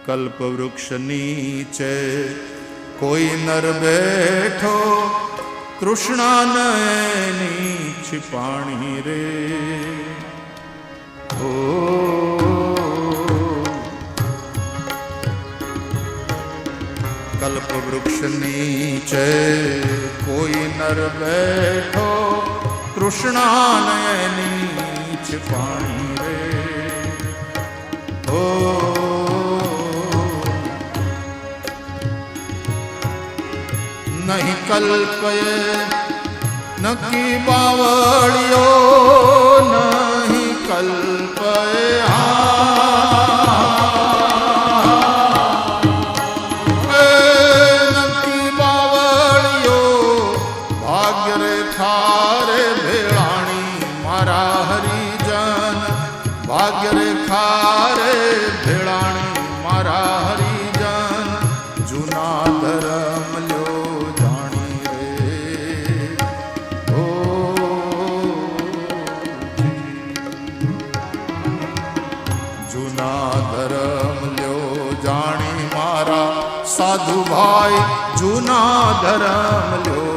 कल्प वृक्ष नीचे कोई नर बैठो तृष्णा नयनी छिपाणी रे। ओ कल्प वृक्ष नीचे कोई नर बैठो तृष्णा नयनी छिपाणी रे। ओ नहीं कल्पये न की बावड़ियो नहीं कल्पये न की बावड़ियो भाग्य रे थारे भेड़ाणी मारा हरिजन भाग्य रे थारे भेड़ाणी मारा हरिजन जूना धर्म लो जूना धर्म ल्यो जाणी मारा साधु भाई जूना धर्म ल्यो